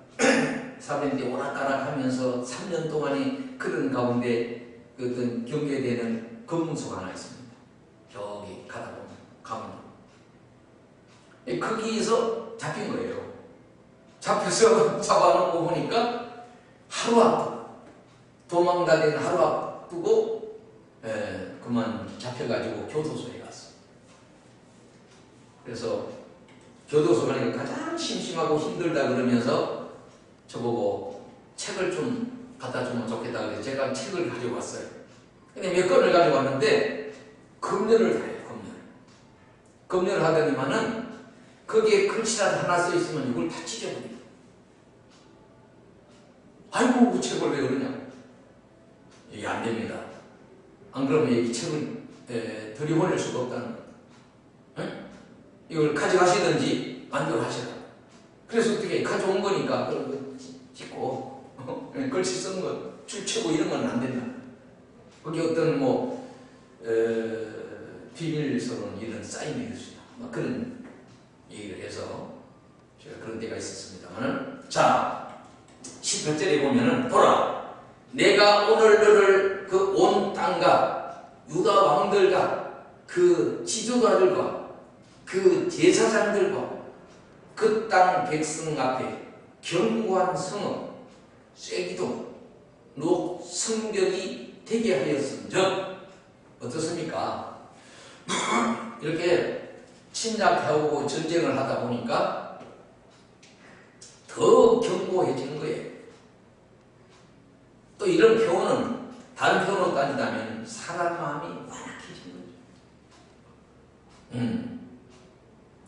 사변대 오락가락하면서 3년 동안에 그런 가운데 그 어떤 경계되는 검문소가 하나 있습니다. 저기 가다 보면 가면 거기에서 잡힌 거예요. 잡혀서 잡아놓고 보니까 하루 앞두고 도망다니는 하루 앞두고 그만 잡혀가지고 교도소에 갔어. 그래서 교도소 가니까 가장 심심하고 힘들다 그러면서 저보고 책을 좀 갖다 주면 좋겠다 그래서 제가 책을 가져왔어요. 근데 몇 권을 가져왔는데 검열을 다 해요. 검열을 하더니만은 거기에 글씨라도 하나 써 있으면 이걸 다 찢어버려요. 아이고 그 책을 왜 그러냐. 이게 안 됩니다. 안 그러면 이 책을 들여보낼 수가 없다는 거예요. 이걸 가져가시든지 만들어가시라. 그래서 어떻게 가져온 거니까 그런 거 찍고 글씨 쓰는 거 출처고 이런 건 안 된다. 거기 어떤 뭐 비밀스러운 이런 사인이 있을 수 있다. 막 그런 얘기를 해서 제가 그런 때가 있었습니다만, 자 18절에 보면은 보라 내가 오늘 너를 그 온 땅과 유다 왕들과 그 지도자들과 그 제사장들과 그 땅 백성 앞에 견고한 성읍 쇠기둥 녹 성벽이 되게 하였은즉 어떻습니까? 이렇게 침략해오고 전쟁을 하다 보니까 더 견고해지는 거예요. 또 이런 표현은 다른 표현으로 따지자면 사람 마음이 완악해진 거죠.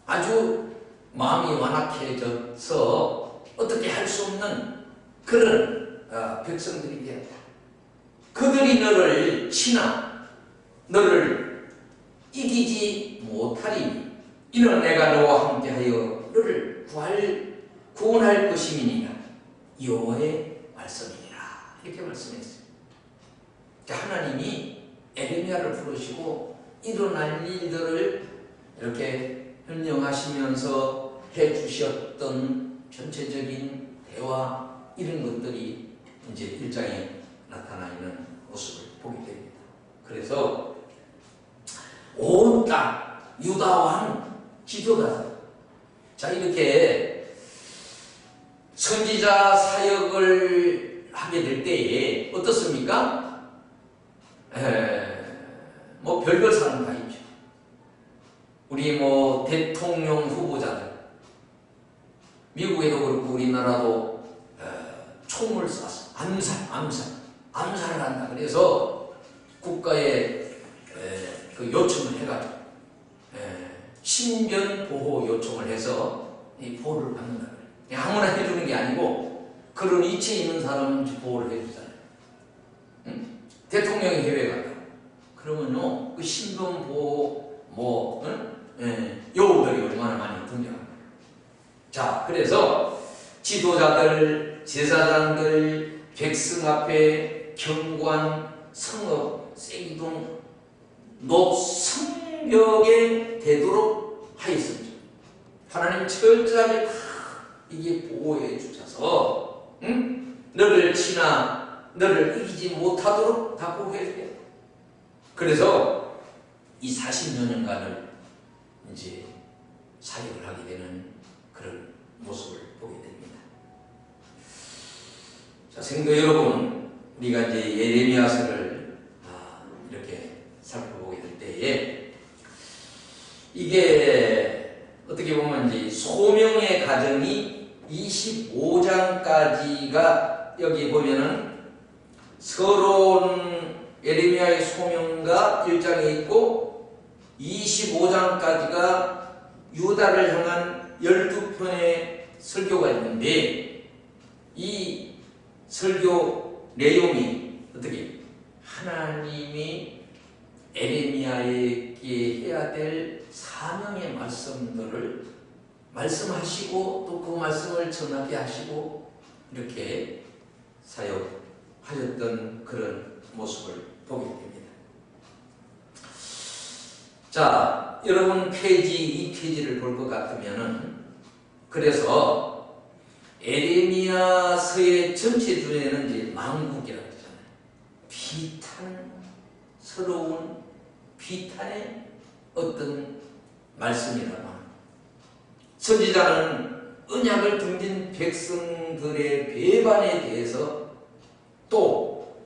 아주 마음이 완악해져서 어떻게 할 수 없는 그런 백성들이 되었다. 그들이 너를 치나 너를 이기지 못하리니 이는 내가 너와 함께하여 너를 구원할 것임이니라. 여호와의 말씀이니라. 이렇게 말씀했어요. 하나님이 에레미야를 부르시고 일어날 일들을 이렇게 설명하시면서 해주셨던 전체적인 대화 이런 것들이 이제 1장에 나타나 있는 모습을 보게 됩니다. 그래서 온 땅 유다 왕 지도자, 자 이렇게 선지자 사역을 하게 될 때에 어떻습니까? 뭐 별별 사람 다 있죠. 우리 뭐 대통령 후보자들, 미국에도 그렇고 우리나라도 총을 쏴서 암살을 한다. 그래서 국가에 그 요청을 해가지고 신변 보호 요청을 해서 이 보호를 받는다. 그냥 아무나 해주는 게 아니고 그런 이치에 있는 사람은 보호를 해주잖아요. 응? 대통령이 해외 간다. 그러면요 그 신변 보호 요우들이 얼마나 많이 등장합니다. 자, 그래서 지도자들, 제사장들, 백성 앞에 견고한 성읍, 쇠기둥, 녹 성벽에 되도록 하였습니다. 하나님 철저하게 다 이게 보호해 주셔서 너를 치나 너를 이기지 못하도록 다 보호해 주게. 그래서 이 40여 년간을 이제 사역을 하게 되는 그런 모습을 보게 됩니다. 자, 성도 여러분, 우리가 이제 예레미야서를 이렇게 살펴보게 될 때에 이게 어떻게 보면 이제 소명의 과정이 25장까지가 여기 보면은 서론 예레미야의 소명가 1장에 있고 25장까지가 유다를 향한 12편의 설교가 있는데 이 설교 내용이 어떻게 하나님이 에레미야에게 해야 될 사명의 말씀들을 말씀하시고 또 그 말씀을 전하게 하시고 이렇게 사역하셨던 그런 모습을 보게 됩니다. 자, 여러분 페이지 2페이지를 볼 것 같으면은 그래서 에레미야서의 전체 주제는 이제 망국이라고 했잖아요. 비탄스러운 비탄의 어떤 말씀이라고 합니다. 선지자는 언약을 등진 백성들의 배반에 대해서 또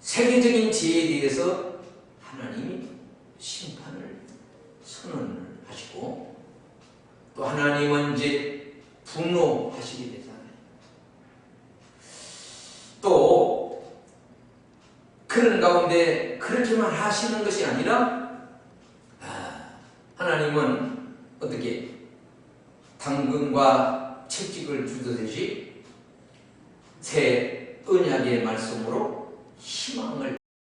세계적인 지혜에 대해서 하나님이 심판을 선언하시고 또 하나님은 이제 분노하시게 되잖아요. 또 그런 가운데 그렇게만 하시는 것이 아니라 하나님은 어떻게 당근과 채찍을 주듯이 새 언약의 말씀으로 희망을